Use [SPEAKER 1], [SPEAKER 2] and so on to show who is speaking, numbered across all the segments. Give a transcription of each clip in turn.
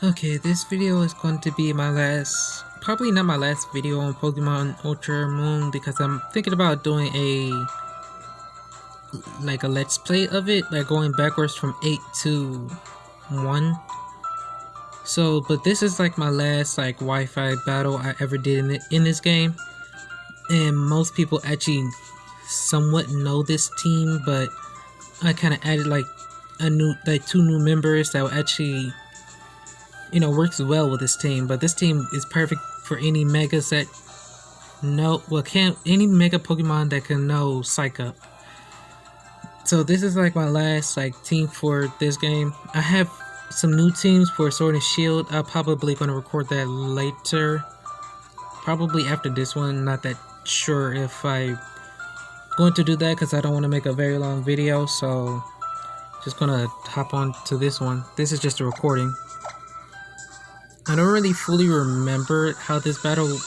[SPEAKER 1] Okay, this video is going to be my last, probably not my last video on Pokemon Ultra Moon because I'm thinking about doing a let's play of it, like going backwards from 8 to 1. So, but this is like my last like Wi-Fi battle I ever did in this game. And most people actually somewhat know this team, but I kind of added like two new members that will actually works well with this team. But this team is perfect for any megas that can't any mega Pokemon that can know Psych Up. So this is like my last like team for this game. I have some new teams for Sword and Shield. I'm probably going to record that later, probably after this one. Not that sure if I'm going to do that because I don't want to make a very long video, so just gonna hop on to this one. This is just a recording. I don't really fully remember how this battle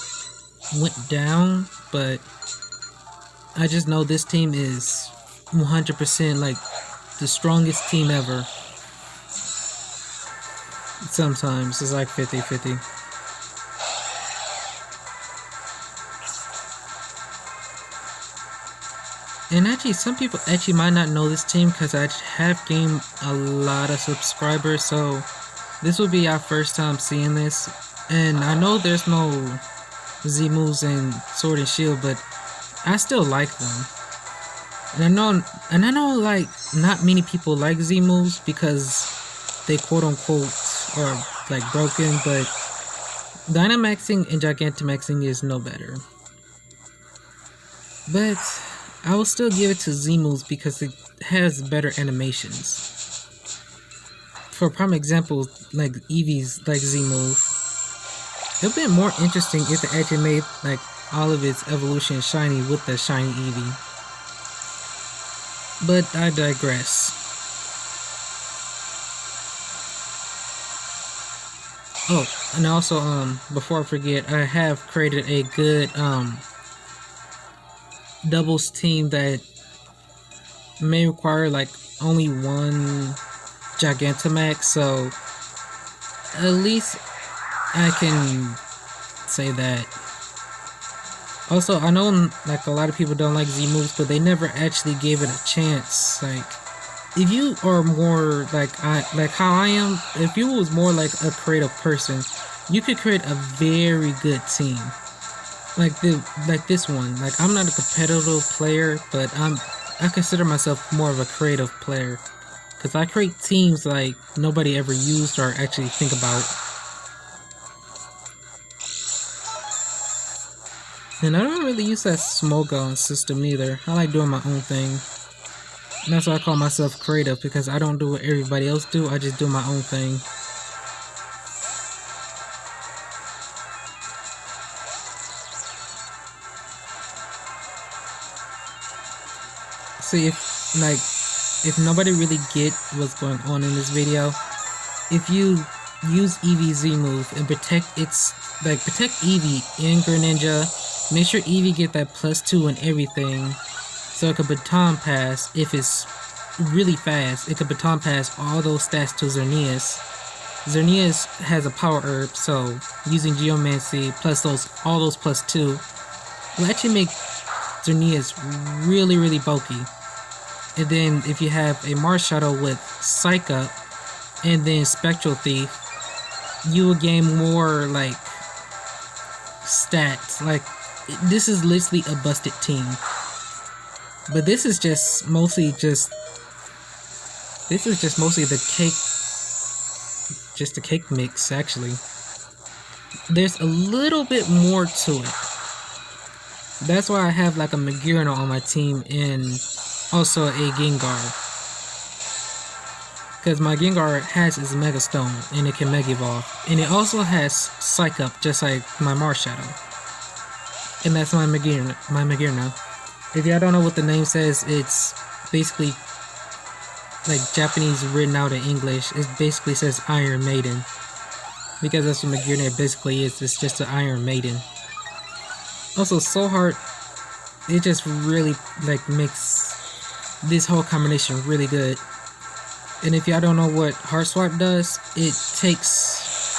[SPEAKER 1] went down, but I just know this team is 100% like the strongest team ever. Sometimes it's like 50-50. And actually, some people actually might not know this team because I have gained a lot of subscribers, so this will be our first time seeing this. And I know there's no Z moves in Sword and Shield, but I still like them. And I know like not many people like Z moves because they quote unquote are like broken, but Dynamaxing and Gigantamaxing is no better. But I will still give it to Z moves because it has better animations. For prime example, like Eevee's like Z move, it would have been more interesting if they actually made like all of its evolution shiny with the shiny Eevee. But I digress. Oh, and also before I forget, I have created a good doubles team that may require like only one Gigantamax, so at least I can say that. Also, I know like a lot of people don't like Z moves, but they never actually gave it a chance. Like, if you are more like how I am, if you was more like a creative person, you could create a very good team. Like this one. Like, I'm not a competitive player, but I consider myself more of a creative player. Because I create teams like nobody ever used or actually think about. And I don't really use that Smogon system either. I like doing my own thing. And that's why I call myself creative, because I don't do what everybody else do, I just do my own thing. See, if nobody really get what's going on in this video, if you use Eevee Z move and protect Eevee in Greninja, make sure Eevee get that +2 and everything, so it could baton pass. If it's really fast, it could baton pass all those stats to Xerneas. Xerneas has a power herb, so using Geomancy plus all those +2 will actually make Xerneas really bulky. And then if you have a Marshadow with Psych Up and then Spectral Thief, you will gain more like stats. Like, this is literally a busted team. But this is just mostly the cake mix actually. There's a little bit more to it. That's why I have like a Magearna on my team and also a Gengar. Because my Gengar has its Mega Stone and it can Mega Evolve. And it also has Psych Up just like my Marshadow. And that's my Magearna. If y'all don't know what the name says, it's basically like Japanese written out in English. It basically says Iron Maiden. Because that's what Magearna basically is. It's just an Iron Maiden. Also, Soul Heart, it just really like makes this whole combination really good. And if y'all don't know what Heart Swap does, it takes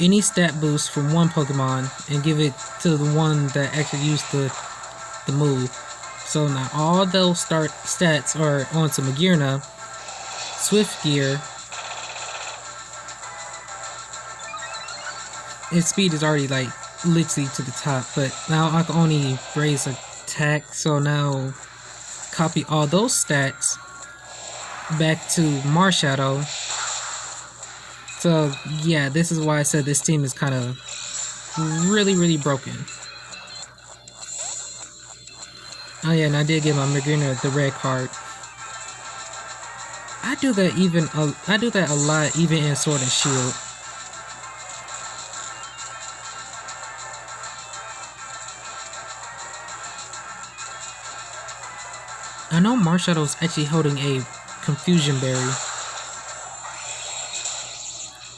[SPEAKER 1] any stat boost from one Pokemon and give it to the one that actually used the move. So now all those stats are onto Magearna. Swift Gear. Its speed is already like literally to the top, but now I can only raise attack. So now copy all those stats back to Marshadow. So yeah, this is why I said this team is kind of really broken. Oh yeah, and I did get my Magearna the red card. I do that a lot, even in Sword and Shield. I know Marshall's actually holding a Confusion Berry.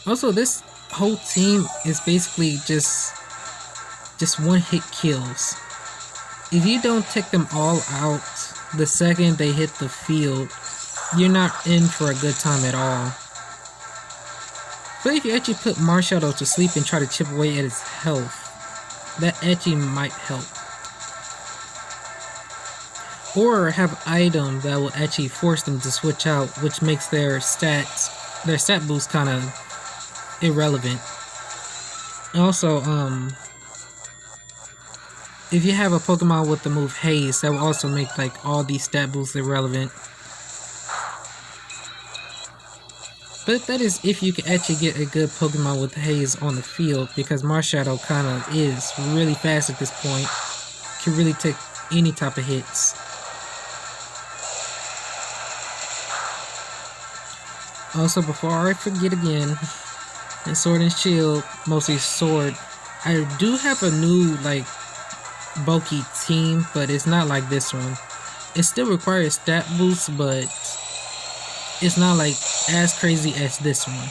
[SPEAKER 1] Also, this whole team is basically just one-hit kills. If you don't take them all out the second they hit the field, you're not in for a good time at all. But if you actually put Marshadow to sleep and try to chip away at its health, that actually might help. Or have item that will actually force them to switch out, which makes their stat boost kind of irrelevant. Also, if you have a Pokemon with the move Haze, that will also make like all these stat boosts irrelevant. But that is if you can actually get a good Pokemon with Haze on the field, because Marshadow kind of is really fast at this point. Can really take any type of hits. Also, before I forget again, in Sword and Shield, mostly Sword, I do have a new like bulky team, but it's not like this one. It still requires stat boosts, but it's not like as crazy as this one.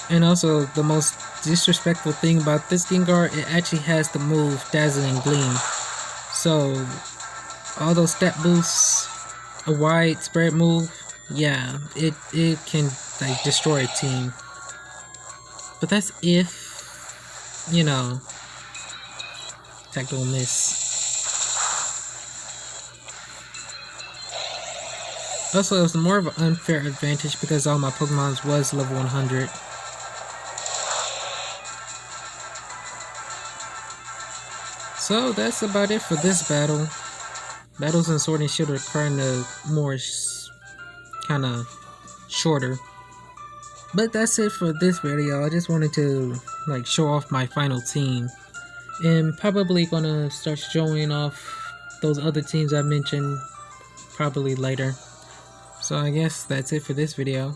[SPEAKER 1] And also, the most disrespectful thing about this Gengar, it actually has the move Dazzling Gleam. So, all those stat boosts, a wide spread move, yeah, it can like destroy a team. But that's if, you know, tactical miss. Also, it was more of an unfair advantage because all my Pokemon was level 100. So that's about it for this battle. Battles in Sword and Shield are kind of shorter. But that's it for this video. I just wanted to like show off my final team. And probably gonna start showing off those other teams I mentioned probably later. So I guess that's it for this video.